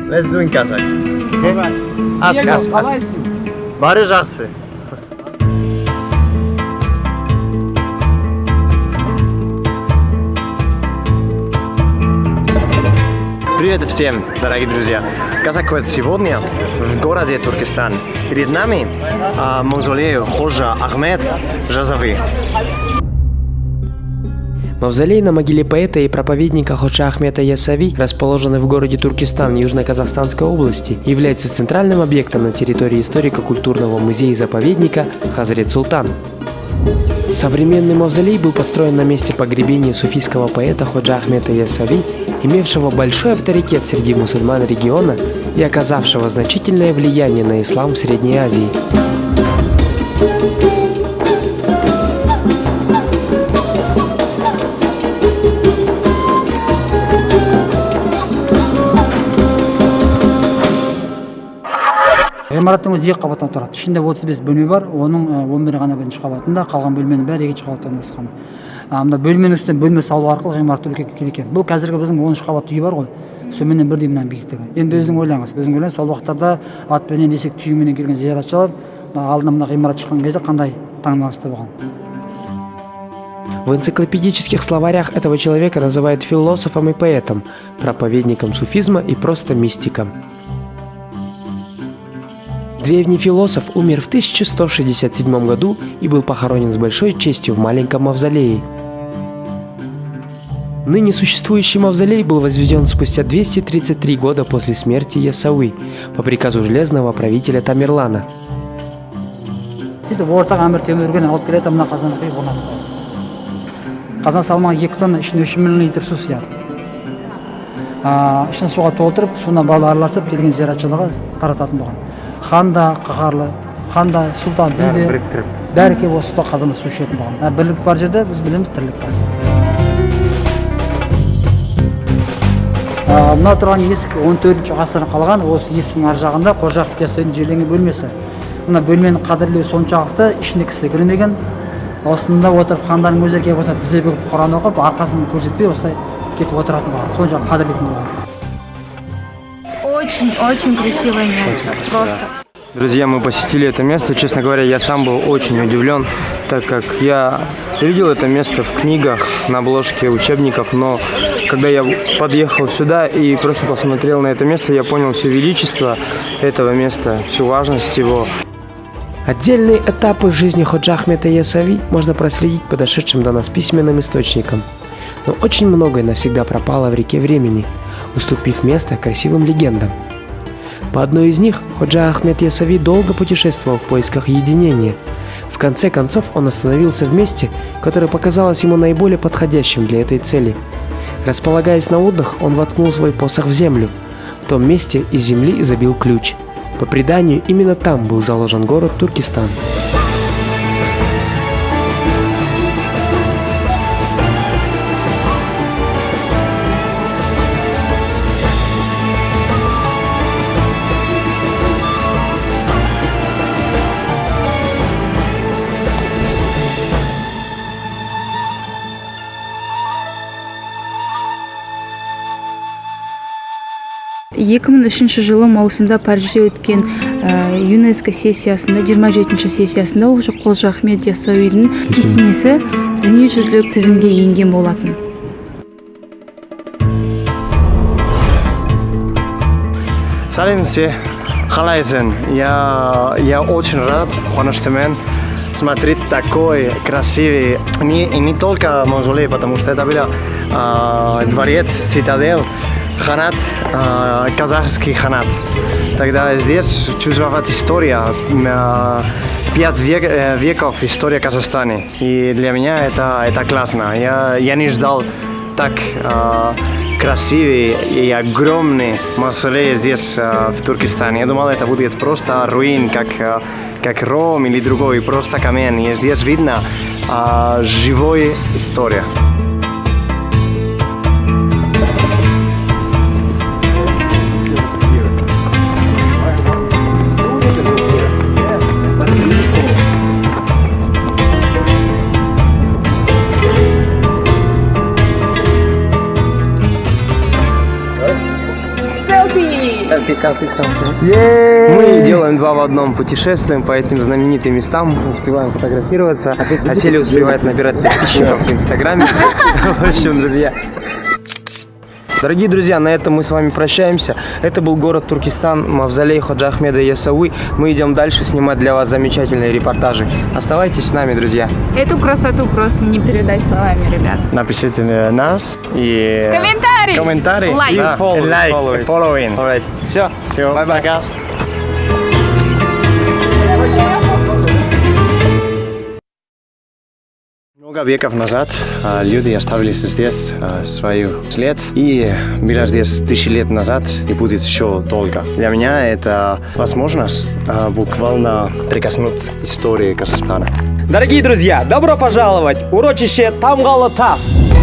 let's do in Kazakh. Okay? Ask. Бары жақсы. Привет всем, дорогие друзья! Казаквет сегодня в городе Туркестан. Перед нами мавзолей Ходжа Ахмед Жазави. Мавзолей на могиле поэта и проповедника Ходжа Ахмеда Ясави, расположенный в городе Туркестан Южно-Казахстанской области, является центральным объектом на территории историко-культурного музея-заповедника Хазрет Султан. Современный мавзолей был построен на месте погребения суфийского поэта Ходжа Ахмеда Ясави, имевшего большой авторитет среди мусульман региона и оказавшего значительное влияние на ислам в Средней Азии. Ғимараттың өзі 2 қабаттан тұрады. Ішінде 35 бөлме бар, оның 11-і ғана бірінші қабатында, қалған бөлменің бәрі 2 қабаттан орналасқан. Мына бөлменің үстінен бөлме салу арқылы ғимаратты үлкейткен екен. Бұл қазіргі біздің 13 қабатты үй бар ғой. Сонымен бірдей мынаның биіктігі. Енді өзің ойлаңыз, сол уақыттарда атпенен десек түйеменен келген зияратшылар алдына мына ғимарат шыққан кезде қандай таңданысты болған. В энциклопедических словарях этого человека называют философом и поэтом, проповедником суфизма и просто мистиком. Древний философ умер в 1167 году и был похоронен с большой честью в маленьком мавзолее. Ныне существующий мавзолей был возведен спустя 233 года после смерти Яссауи по приказу железного правителя Тамерлана. Қазан салмағы 2 тонна, ішіне 3 миллион литр су сияды. Ішін суға толтырып, суына балы араласып келген зияратшыларға тарататын болған. Ханда, қағарлы, ханда, сұлтан, білде, бәрі келіп осы қазанда су ішетін болған. Бірлік бар жерде, біз білеміз, тірлік бар. Мына тұрған есік 14-ші ғасырдан қалған, осы есіктің ар жағында Ходжа Ахмед Яссауидің жерленген бөлмесі. Мына бөлмені қадірлеу соншалықты, ішіне кісі кірмеген. Осында отырып, ханданың өздері келіп осында тізе бүгіп Құран оқып, арқасын көрсетпей осылай кетіп отыратын болған. Соншалықты қадірлейтін болған. Очень красивое место, просто. Друзья, мы посетили это место. Честно говоря, я сам был очень удивлен, так как я видел это место в книгах, на обложке учебников, но когда я подъехал сюда и просто посмотрел на это место, я понял все величество этого места, всю важность его. Отдельные этапы жизни Ходжа Ахмеда Ясави можно проследить по дошедшим до нас письменным источникам. Но очень многое навсегда пропало в реке времени, уступив место красивым легендам. По одной из них Ходжа Ахмед Ясави долго путешествовал в поисках единения. В конце концов он остановился в месте, которое показалось ему наиболее подходящим для этой цели. Располагаясь на отдых, он воткнул свой посох в землю. В том месте из земли забил ключ. По преданию, именно там был заложен город Туркестан. Жылы маусымда Парижде өткен ЮНЕСКО сессиясында, 27-ші сессиясында Ходжа Ахмед Яссауидің кесенесі дүниежүзілік тізімге енген болатын. Салем все, халайзен. Я очень рад, қуаныштымын смотреть такой красивый, не только мавзолей, потому что это был дворец, цитадель, ханат, казахский ханат. Тогда здесь чувствовать история, 5 веков история Казахстана. И для меня это классно. Я не ждал так красивый и огромный мавзолей здесь, в Туркестане. Я думал, это будет просто руин, как Ром или другой, просто камень. И здесь видно живая история. Selfie! Мы делаем 2 в 1, путешествуем по этим знаменитым местам, успеваем фотографироваться, а Селя успевает набирать подписчиков в Инстаграме. В общем, друзья. Дорогие друзья, на этом мы с вами прощаемся. Это был город Туркестан, мавзолей Ходжа Ахмеда Яссауи. Мы идем дальше снимать для вас замечательные репортажи. Оставайтесь с нами, друзья. Эту красоту просто не передать словами, ребят. Напишите нас и... Комментарий! Лайк! И follow. Following. Alright. Все. Все, пока. Много веков назад люди оставили здесь свой след, и было здесь 1000 лет назад, и будет еще долго. Для меня это возможность буквально прикоснуться к истории Казахстана. Дорогие друзья, добро пожаловать! Урочище Тамгалы Тас!